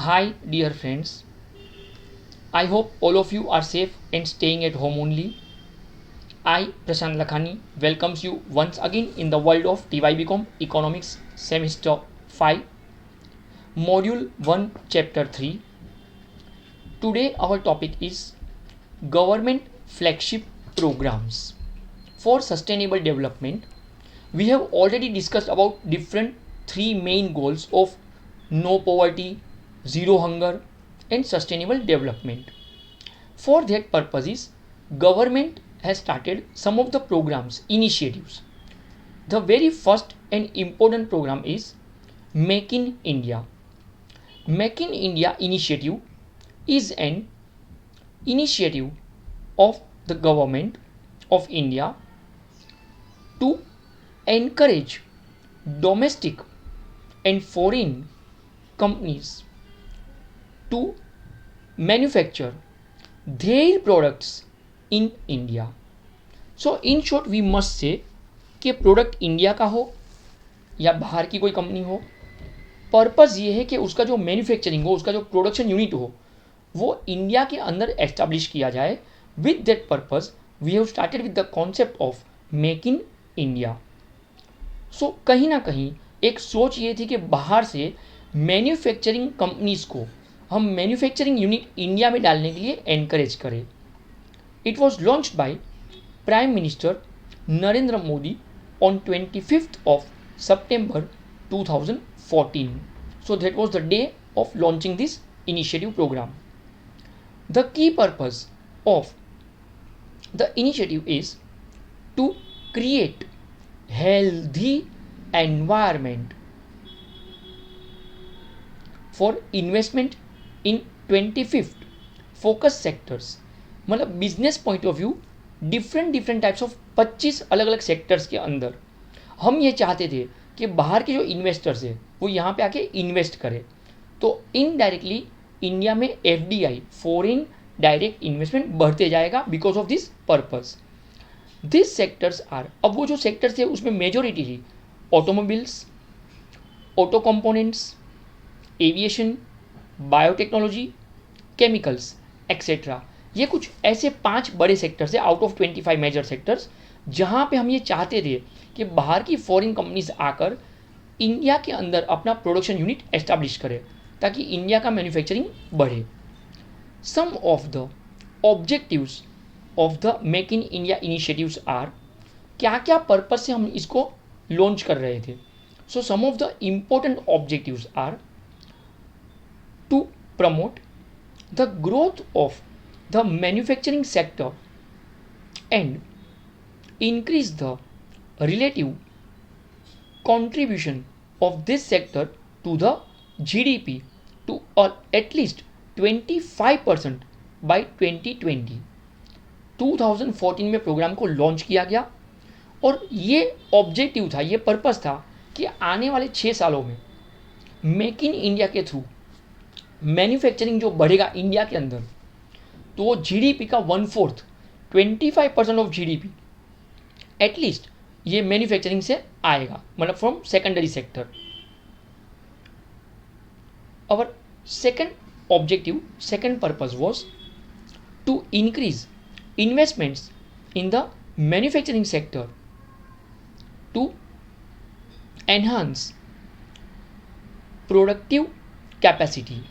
Hi, dear friends. I hope all of you are safe and staying at home only. I, Prashant Lakhani, welcomes you once again in the world of TYBCom Economics Semester 5, Module 1, Chapter 3. Today, our topic is Government Flagship Programs for Sustainable Development. We have already discussed about different three main goals of no poverty, zero hunger, and sustainable development. For that purposes, government has started some of the programs, initiatives. The very first and important program is Make in India. Make in India initiative is an initiative of the government of India to encourage domestic and foreign companies to manufacture their products in India. So in short we must say कि product India का हो या बाहर की कोई company हो, purpose ये है कि उसका जो मैन्युफैक्चरिंग हो, उसका जो प्रोडक्शन यूनिट हो, वो इंडिया के अंदर एस्टैब्लिश किया जाए. With that purpose we have started with the concept of make in India. So कहीं ना कहीं एक सोच ये थी कि बाहर से मैन्युफैक्चरिंग कंपनीज़ को हम मैन्युफैक्चरिंग यूनिट इंडिया में डालने के लिए एनकरेज करें. It was launched by prime minister Narendra Modi on 25th of September 2014. So that was the day of launching this initiative program. The key purpose of the initiative is to create healthy environment for investment in 25th focus sectors. मतलब business point of view different types of 25 अलग अलग sectors के अंदर हम ये चाहते थे कि बाहर के जो इन्वेस्टर्स है वो यहाँ पे आके इन्वेस्ट करें. तो इनडायरेक्टली इंडिया में FDI फॉरेन डायरेक्ट इन्वेस्टमेंट बढ़ते जाएगा because of this purpose. This sectors are, अब वो जो सेक्टर्स है उसमें मेजोरिटी थी automobiles, auto components, aviation, biotechnology, chemicals etcetera. ये कुछ ऐसे 5 बड़े सेक्टर्स है आउट ऑफ 25 मेजर सेक्टर्स जहाँ पे हम ये चाहते थे कि बाहर की फॉरेन कंपनीज आकर इंडिया के अंदर अपना प्रोडक्शन यूनिट एस्टैब्लिश करें ताकि इंडिया का मैन्युफैक्चरिंग बढ़े. Some of the objectives of the make in India initiatives are, क्या क्या पर्पज से हम इसको लॉन्च कर रहे थे. So some of the important objectives are to promote the growth of the manufacturing sector and increase the relative contribution of this sector to the GDP to at least 25% by 2020. 2014 में programme को launch किया गया और ये objective था, ये purpose था कि आने वाले 6 सालों में मेक इन इंडिया के थ्रू मैन्युफैक्चरिंग जो बढ़ेगा इंडिया के अंदर, तो वो GDP का 1/4 25% ऑफ GDP एटलीस्ट ये मैन्युफैक्चरिंग से आएगा, मतलब from secondary sector. Our second objective, second purpose was to increase investments in the manufacturing sector to enhance productive capacity.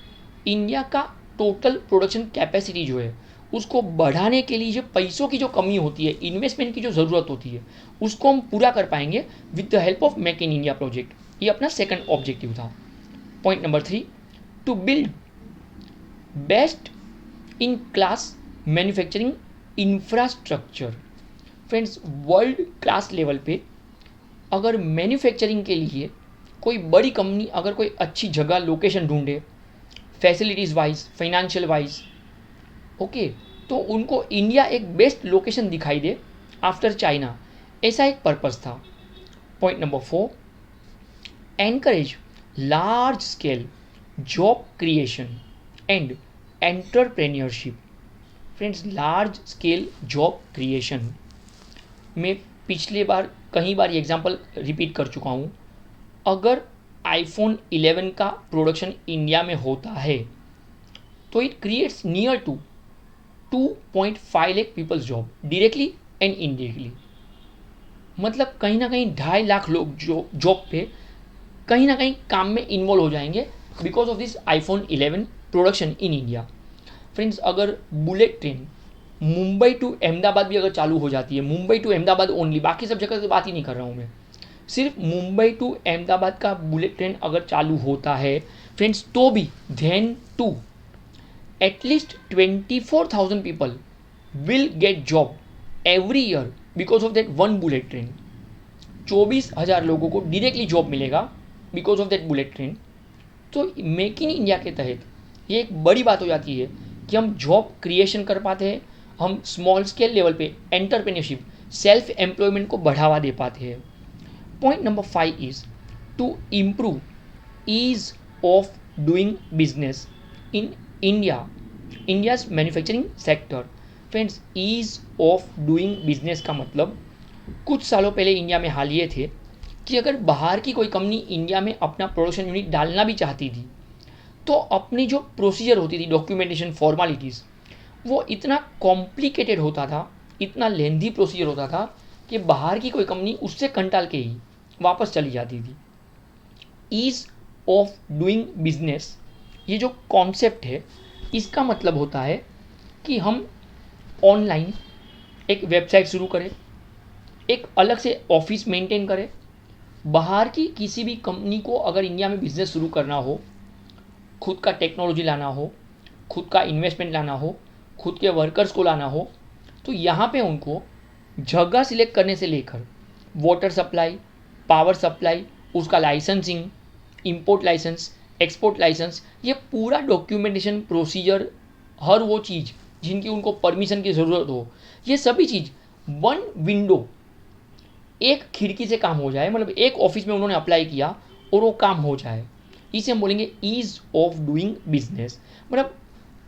India का टोटल प्रोडक्शन कैपेसिटी जो है उसको बढ़ाने के लिए जो पैसों की जो कमी होती है, इन्वेस्टमेंट की जो ज़रूरत होती है, उसको हम पूरा कर पाएंगे with the help of make in India project. ये अपना सेकंड ऑब्जेक्टिव था. Point number 3, to build best in class manufacturing infrastructure. Friends, world class level पे अगर मैन्युफैक्चरिंग के लिए कोई बड़ी कंपनी अगर कोई अच्छी जगह लोकेशन ढूंढे, facilities wise, financial wise, okay, तो उनको इंडिया एक बेस्ट लोकेशन दिखाई दे आफ्टर चाइना, ऐसा एक पर्पस था. Point number 4, encourage large scale job creation and entrepreneurship. Friends, large scale job creation में पिछले बार कई बार ये एग्जाम्पल रिपीट कर चुका हूँ. अगर आईफोन 11 का प्रोडक्शन इंडिया में होता है तो it creates near to 2.5 lakh peoples job directly and indirectly. मतलब कहीं ना कहीं 2.5 लाख लोग जो जॉब पे कहीं ना कहीं काम में इन्वॉल्व हो जाएंगे because of this iPhone 11 production in India. Friends, अगर bullet train Mumbai to Ahmedabad भी अगर चालू हो जाती है, मुंबई टू अहमदाबाद ओनली, बाकी सब जगह की बात ही नहीं कर रहा हूँ मैं, सिर्फ मुंबई टू अहमदाबाद का बुलेट ट्रेन अगर चालू होता है फ्रेंड्स, तो भी then to at least 24,000 people will get job every year because of that one bullet train. 24,000 लोगों को डायरेक्टली जॉब मिलेगा because of that bullet train. तो मेक इन इंडिया के तहत ये एक बड़ी बात हो जाती है कि हम जॉब क्रिएशन कर पाते हैं, हम स्मॉल स्केल लेवल पे एंटरप्रेन्योरशिप, सेल्फ एम्प्लॉयमेंट को बढ़ावा दे पाते हैं। Point number 5 is to improve ease of doing business in India, India's manufacturing sector. Friends, ease of doing business का मतलब कुछ सालों पहले इंडिया में हाल ये थे कि अगर बाहर की कोई कंपनी इंडिया में अपना प्रोडक्शन यूनिट डालना भी चाहती थी तो अपनी जो प्रोसीजर होती थी, डॉक्यूमेंटेशन, फॉर्मेलिटीज़, वो इतना कॉम्प्लिकेटेड होता था, इतना लेंथी प्रोसीजर होता था कि बाहर की कोई कंपनी उससे कंटाल के ही वापस चली जाती थी। ईज ऑफ डूइंग बिजनेस, ये जो कॉन्सेप्ट है, इसका मतलब होता है कि हम ऑनलाइन एक वेबसाइट शुरू करें, एक अलग से ऑफिस मेंटेन करें। बाहर की किसी भी कंपनी को अगर इंडिया में बिजनेस शुरू करना हो, खुद का टेक्नोलॉजी लाना हो, खुद का इन्वेस्टमेंट लाना हो, खुद के वर्कर्स को लाना हो, तो यहाँ पे उनको जगह सिलेक्ट करने से लेकर वाटर सप्लाई, पावर सप्लाई, उसका licensing, import license, export license, ये पूरा डॉक्यूमेंटेशन प्रोसीजर, हर वो चीज़ जिनकी उनको परमिशन की ज़रूरत हो, ये सभी चीज़ वन विंडो, एक खिड़की से काम हो जाए। मतलब एक ऑफिस में उन्होंने अप्लाई किया और वो काम हो जाए, इसे हम बोलेंगे ईज ऑफ डूइंग बिजनेस। मतलब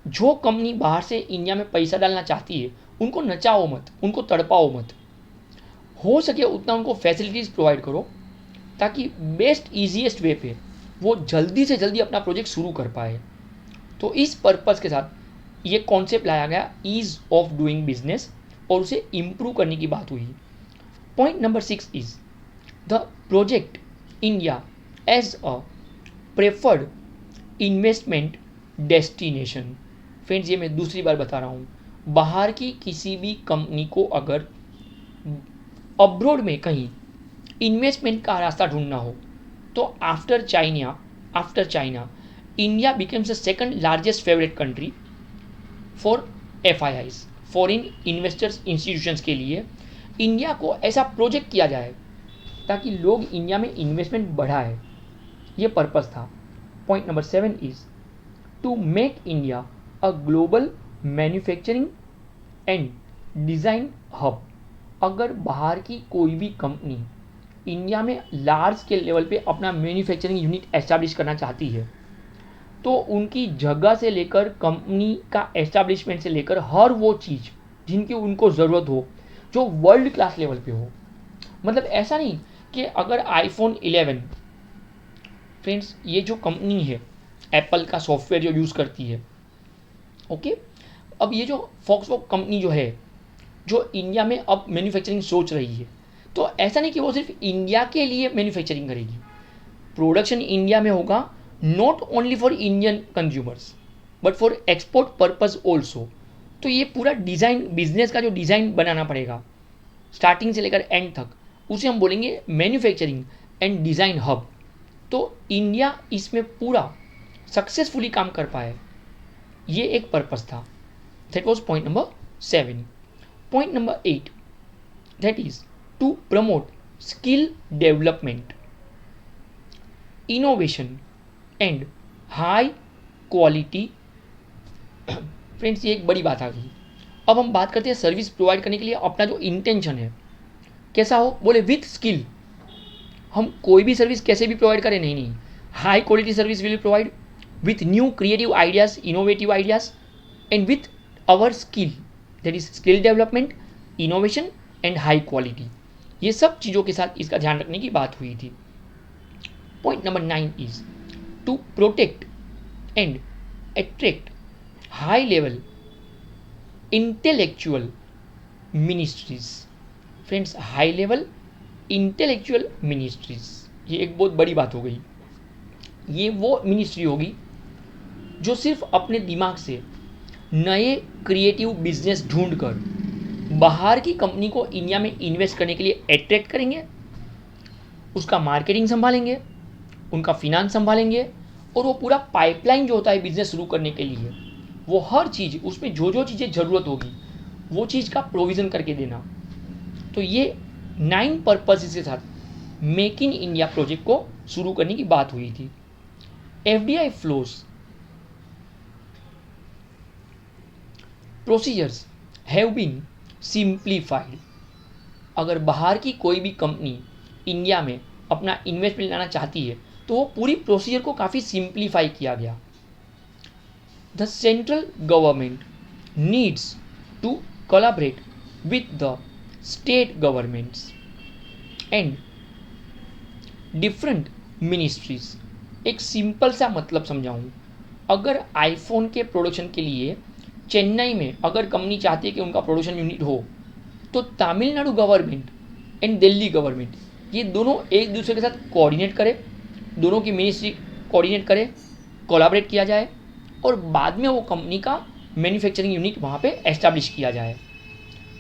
जो कंपनी बाहर से इंडिया में पैसा डालना चाहती है उनको नचाओ मत, उनको तड़पाओ मत, हो सके उतना उनको फैसिलिटीज़ प्रोवाइड करो ताकि बेस्ट ईजीएस्ट वे पे वो जल्दी से जल्दी अपना प्रोजेक्ट शुरू कर पाए। तो इस पर्पज़ के साथ ये कॉन्सेप्ट लाया गया, ईज ऑफ डूइंग बिजनेस, और उसे इम्प्रूव करने की बात हुई। Point number 6 is the project India as a preferred investment destination. Friends, ये मैं दूसरी बार बता रहा हूँ, बाहर की किसी भी कंपनी को अगर अब्रॉड में कहीं इन्वेस्टमेंट का रास्ता ढूंढना हो तो after China India becomes the second largest favourite country for FIIs, foreign investors institutions के लिए इंडिया को ऐसा प्रोजेक्ट किया जाए ताकि लोग इंडिया में इन्वेस्टमेंट बढ़ाए। ये पर्पस था। Point number 7 is to make India a global manufacturing and design hub. अगर बाहर की कोई भी कंपनी इंडिया में लार्ज स्केल लेवल पे अपना मैन्युफैक्चरिंग यूनिट एस्टैब्लिश करना चाहती है तो उनकी जगह से लेकर कंपनी का एस्टैब्लिशमेंट से लेकर हर वो चीज़ जिनकी उनको ज़रूरत हो जो वर्ल्ड क्लास लेवल पे हो। मतलब ऐसा नहीं कि अगर आईफोन 11, फ्रेंड्स, ये जो कंपनी है एप्पल का सॉफ्टवेयर जो यूज़ करती है, ओके, अब ये जो फॉक्सकॉन कंपनी जो है जो इंडिया में अब मैन्युफैक्चरिंग सोच रही है, तो ऐसा नहीं कि वो सिर्फ इंडिया के लिए मैन्युफैक्चरिंग करेगी, प्रोडक्शन इंडिया में होगा, not only for Indian consumers but for export purpose also. तो ये पूरा डिज़ाइन, बिजनेस का जो डिज़ाइन बनाना पड़ेगा स्टार्टिंग से लेकर एंड तक, उसे हम बोलेंगे मैन्युफैक्चरिंग एंड डिज़ाइन हब। तो इंडिया इसमें पूरा सक्सेसफुली काम कर पाए, ये एक पर्पस था। That was point number 7। Point number 8, that is to promote skill development, innovation and high quality. Friends, ये एक बड़ी बात आ गई। अब हम बात करते हैं सर्विस प्रोवाइड करने के लिए अपना जो इंटेंशन है कैसा हो, बोले विथ स्किल। हम कोई भी सर्विस कैसे भी प्रोवाइड करें, नहीं, high quality service will provide with new creative ideas, innovative ideas and with our skill, that is skill development, innovation and high quality. ये सब चीज़ों के साथ इसका ध्यान रखने की बात हुई थी। Point number 9 is to protect and attract high level intellectual ministries. Friends, high level intellectual ministries, ये एक बहुत बड़ी बात हो गई। ये वो मिनिस्ट्री होगी जो सिर्फ अपने दिमाग से नए क्रिएटिव बिजनेस ढूंढकर बाहर की कंपनी को इंडिया में इन्वेस्ट करने के लिए अट्रैक्ट करेंगे, उसका मार्केटिंग संभालेंगे, उनका फिनांस संभालेंगे, और वो पूरा पाइपलाइन जो होता है बिजनेस शुरू करने के लिए, वो हर चीज़ उसमें जो जो चीज़ें ज़रूरत होगी वो चीज़ का प्रोविज़न करके देना। तो ये 9 पर्पस के साथ मेक इन इंडिया प्रोजेक्ट को शुरू करने की बात हुई थी। FDI flows procedures have been simplified. अगर बाहर की कोई भी कंपनी इंडिया में अपना इन्वेस्टमेंट लाना चाहती है तो वो पूरी प्रोसीजर को काफ़ी सिंप्लीफाई किया गया। The central government needs to collaborate with the state governments and different ministries. एक सिंपल सा मतलब समझाऊँ, अगर आईफोन के प्रोडक्शन के लिए चेन्नई में अगर कंपनी चाहती है कि उनका प्रोडक्शन यूनिट हो, तो Tamil Nadu government and Delhi government ये दोनों एक दूसरे के साथ कोऑर्डिनेट करे, दोनों की मिनिस्ट्री कोऑर्डिनेट करे, कोलैबोरेट किया जाए और बाद में वो कंपनी का मैन्युफैक्चरिंग यूनिट वहाँ पे एस्टैब्लिश किया जाए।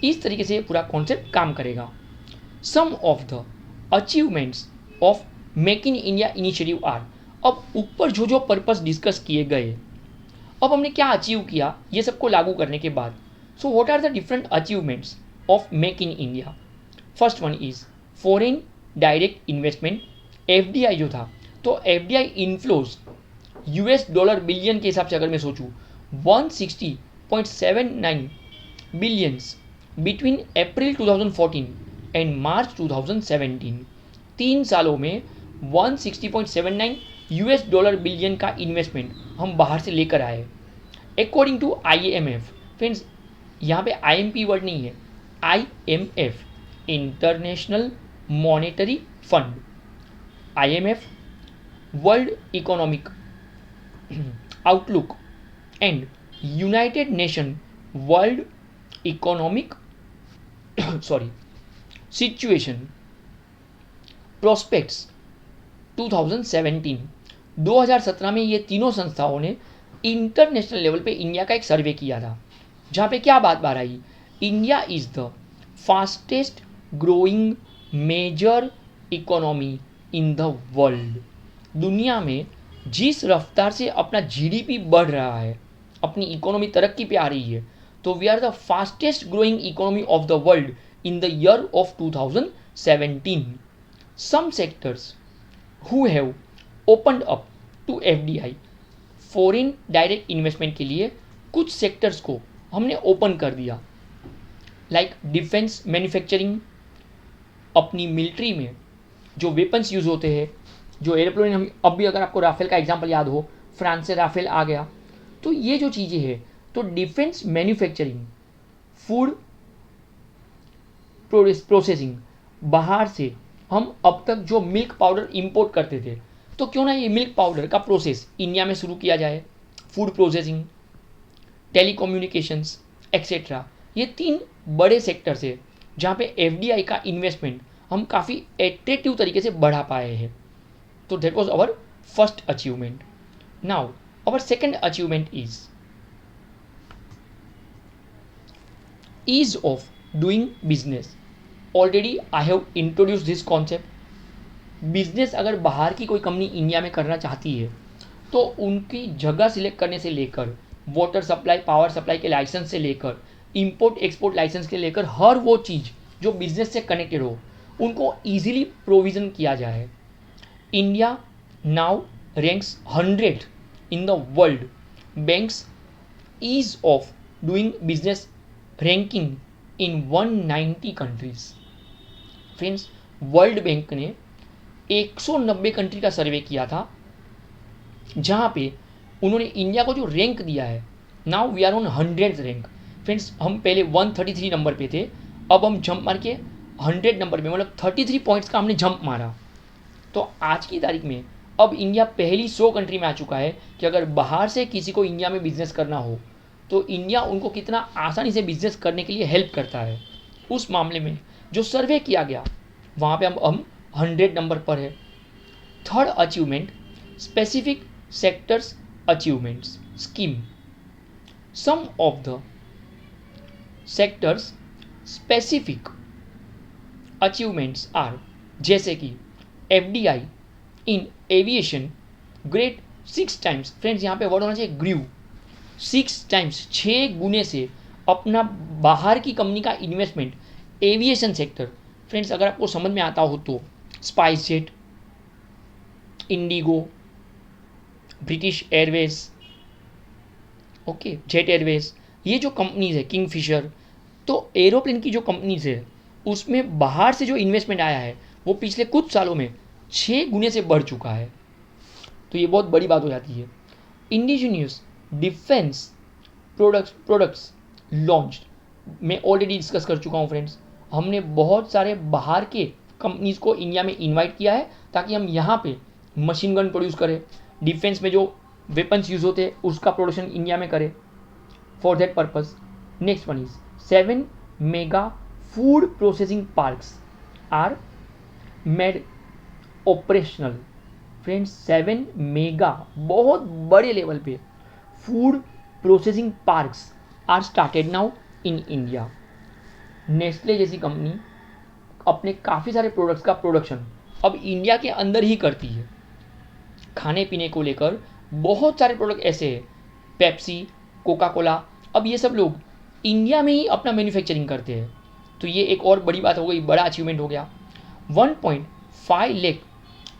इस तरीके से पूरा कॉन्सेप्ट काम करेगा। Some of the achievements of make in India initiative are. अब ऊपर जो जो पर्पस डिस्कस किए गए, अब हमने क्या अचीव किया ये सबको लागू करने के बाद। So what are the different achievements of make in India. First one is foreign direct investment, FDI जो था, तो एफडीआई इनफ्लोज $, बिलियन के हिसाब से अगर मैं सोचूं 160.79 बिलियंस बिटवीन अप्रैल 2014 एंड मार्च 2017। 3 सालों में $160.79 बिलियन का इन्वेस्टमेंट हम बाहर से लेकर आए अकॉर्डिंग टू IMF। फ्रेंड्स, यहाँ पे IMP वर्ड नहीं है, IMF international monetary fund, IMF world economic outlook and United nation world economic situation prospects 2017 में ये तीनों संस्थाओं ने इंटरनेशनल लेवल पे इंडिया का एक सर्वे किया था, जहाँ पे क्या बात बात आई, India is the fastest growing major economy in the world. दुनिया में जिस रफ्तार से अपना GDP बढ़ रहा है, अपनी इकोनॉमी तरक्की पे आ रही है, तो we are the fastest growing economy of the world in the year of 2017। Some sectors who have opened up to FDI, foreign direct investment के लिए कुछ सेक्टर्स को हमने ओपन कर दिया, लाइक डिफेंस मैन्युफैक्चरिंग, अपनी मिलिट्री में जो वेपन्स यूज़ होते हैं, जो एयरप्लेन, हम अब भी अगर आपको राफेल का एग्जांपल याद हो, फ्रांस से राफेल आ गया, तो ये जो चीज़ें हैं, तो डिफेंस मैन्युफैक्चरिंग, फूड प्रोसेसिंग, बाहर से हम अब तक जो मिल्क पाउडर इंपोर्ट करते थे, तो क्यों ना ये मिल्क पाउडर का प्रोसेस इंडिया में शुरू किया जाए। फूड प्रोसेसिंग, टेलीकम्युनिकेशंस एक्सेट्रा, ये 3 बड़े सेक्टर्स है जहाँ पे FDI का इन्वेस्टमेंट हम काफ़ी एट्रैक्टिव तरीके से बढ़ा पाए हैं। तो that was our first achievement. Now our second achievement is ease of doing business. Already I have introduced this concept. Business अगर बाहर की कोई कंपनी इंडिया में करना चाहती है तो उनकी जगह सिलेक्ट करने से लेकर वाटर सप्लाई, पावर सप्लाई के लाइसेंस से लेकर इंपोर्ट एक्सपोर्ट लाइसेंस के लेकर हर वो चीज़ जो बिजनेस से कनेक्टेड हो उनको ईजिली प्रोविज़न किया जाए। India now ranks 100 in the world bank's ease of doing business ranking in 190 countries. Friends, world bank ने 190 कंट्री का सर्वे किया था जहाँ पे उन्होंने इंडिया को जो रैंक दिया है, now we are on 100th rank. Friends, हम पहले 133 नंबर पे थे, अब हम जंप मार के 100 नंबर पे, मतलब 33 पॉइंट्स का हमने जंप मारा। तो आज की तारीख में अब इंडिया पहली 100 कंट्री में आ चुका है कि अगर बाहर से किसी को इंडिया में बिजनेस करना हो तो इंडिया उनको कितना आसानी से बिजनेस करने के लिए हेल्प करता है। उस मामले में जो सर्वे किया गया वहाँ पे हम 100 नंबर पर है। Third achievement, specific sectors achievements scheme. Some of the sectors specific achievements are, जैसे कि FDI in aviation great 6 times. Friends यहाँ पे वर्ड होना चाहिए ग्रीव, 6 टाइम्स, 6 गुने से अपना बाहर की कंपनी का इन्वेस्टमेंट एविएशन सेक्टर। फ्रेंड्स अगर आपको समझ में आता हो तो spice jet, Indigo, British Airways, okay, jet Airways, ये जो कंपनीज है, किंगफिशर, तो एरोप्लेन की जो कंपनीज है उसमें बाहर से जो इन्वेस्टमेंट आया है वो पिछले कुछ सालों में 6 गुने से बढ़ चुका है। तो ये बहुत बड़ी बात हो जाती है। इंडिजिनियस डिफेंस प्रोडक्ट्स लॉन्च मैं ऑलरेडी डिस्कस कर चुका हूँ फ्रेंड्स। हमने बहुत सारे बाहर के कंपनीज को इंडिया में इनवाइट किया है ताकि हम यहाँ पे मशीन गन प्रोड्यूस करें, डिफेंस में जो वेपन्स यूज होते हैं उसका प्रोडक्शन इंडिया में करें, for that purpose. Next one is 7 mega food processing parks are made operational. Friends 7 mega बहुत बड़े लेवल पे food processing parks are started now in India. Nestle जैसी कंपनी अपने काफ़ी सारे प्रोडक्ट्स का प्रोडक्शन अब इंडिया के अंदर ही करती है। खाने पीने को लेकर बहुत सारे प्रोडक्ट ऐसे हैं, पेप्सी, कोका कोला, अब ये सब लोग इंडिया में ही अपना मैन्युफैक्चरिंग करते हैं। तो ये एक और बड़ी बात हो गई, बड़ा अचीवमेंट हो गया। 1.5 lakh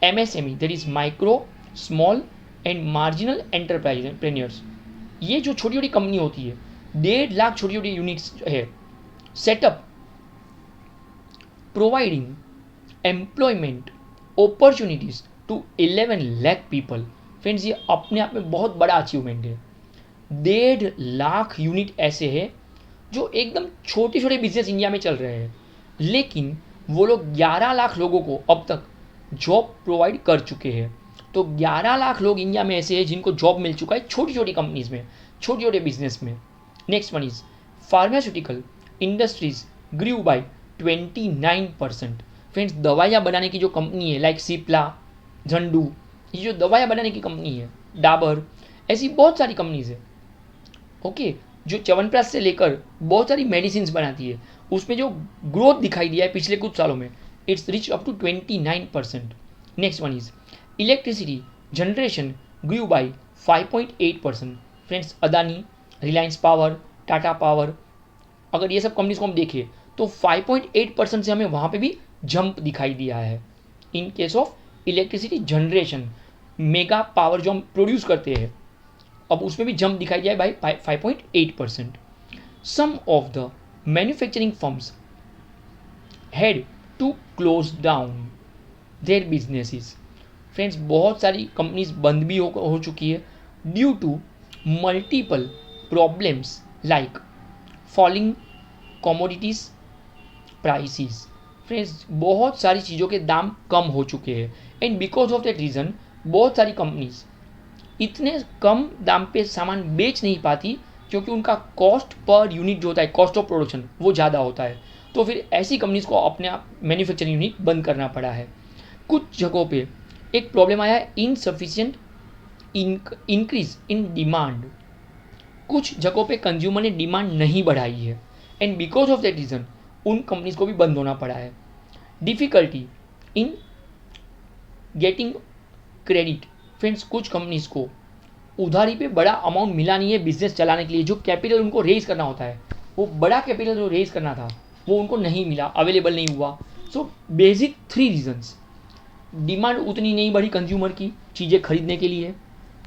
MSME, that is micro small and marginal enterprises, ये जो छोटी छोटी कंपनी होती है, 1.5 लाख छोटी छोटी यूनिट्स है, setup providing employment opportunities to 11 lakh people. Friends ये अपने आप में बहुत बड़ा अचीवमेंट है। 1.5 लाख यूनिट ऐसे हैं जो एकदम छोटे छोटे बिजनेस इंडिया में चल रहे हैं, लेकिन वो लोग 11 लाख लोगों को अब तक जॉब प्रोवाइड कर चुके हैं। तो 11 लाख लोग इंडिया में ऐसे हैं जिनको जॉब मिल चुका है छोटी छोटी कंपनीज में, छोटे छोटे बिजनेस में। Next one is pharmaceutical industries grew by 29%। Friends दवाइयाँ बनाने की जो कंपनी है लाइक सिप्ला, झंडू, ये जो दवाइयाँ बनाने की कंपनी है, डाबर, ऐसी बहुत सारी कंपनीज है, ओके, जो च्यवनप्राश से लेकर बहुत सारी मेडिसिन बनाती है, उसमें जो ग्रोथ दिखाई दिया है पिछले कुछ सालों में, it's reach up to 29%। Next one is electricity generation grew by 5.8%। Friends Adani, Reliance power, Tata power, अगर ये सब कंपनीज को हम देखें तो 5.8% से हमें वहाँ पे भी जंप दिखाई दिया है in case of electricity generation. Mega power जो हम प्रोड्यूस करते हैं अब उसमें भी जंप दिखाई दिया है by 5.8%। Some of the manufacturing firms had to close down their businesses. Friends बहुत सारी कंपनीज बंद भी हो चुकी है due to multiple problems like falling commodities prices. Friends बहुत सारी चीज़ों के दाम कम हो चुके हैं and because of that reason बहुत सारी कंपनीज इतने कम दाम पे सामान बेच नहीं पाती क्योंकि उनका कॉस्ट पर यूनिट जो होता है, कॉस्ट ऑफ प्रोडक्शन, वो ज़्यादा होता है। तो फिर ऐसी कंपनीज को अपने मैन्युफैक्चरिंग यूनिट बंद करना पड़ा है। कुछ जगहों पे एक प्रॉब्लम आया है इनसफिशिएंट इंक्रीज इन डिमांड। कुछ जगहों पे कंज्यूमर ने डिमांड नहीं बढ़ाई है and because of that reason उन कंपनीज को भी बंद होना पड़ा है। Difficulty in getting credit. Friends कुछ कंपनीज को उधारी पे बड़ा अमाउंट मिला नहीं है बिजनेस चलाने के लिए। जो कैपिटल उनको रेज करना होता है, वो बड़ा कैपिटल जो रेज करना था वो उनको नहीं मिला, अवेलेबल नहीं हुआ। सो बेसिक 3 रीजंस, डिमांड उतनी नहीं बढ़ी कंज्यूमर की चीज़ें खरीदने के लिए,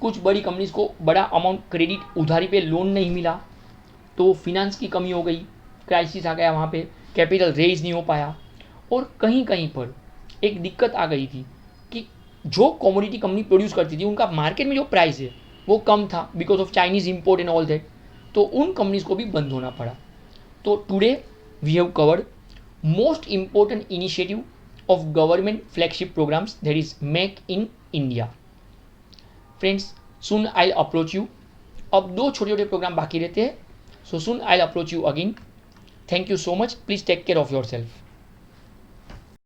कुछ बड़ी कंपनीज को बड़ा अमाउंट क्रेडिट उधारी पे लोन नहीं मिला, तो फिनांस की कमी हो गई, क्राइसिस आ गया, वहाँ पे कैपिटल रेज नहीं हो पाया, और कहीं कहीं पर एक दिक्कत आ गई थी कि जो कमोडिटी कंपनी प्रोड्यूस करती थी उनका मार्केट में जो प्राइस है वो कम था because of Chinese import and all that, तो उन कंपनीज को भी बंद होना पड़ा। तो today we have covered most important initiative of government flagship programmes, that is make in India. Friends soon I approach you. अब 2 छोटे छोटे प्रोग्राम बाकी रहते हैं, so soon I approach you again. Thank you so much, please take care of your self.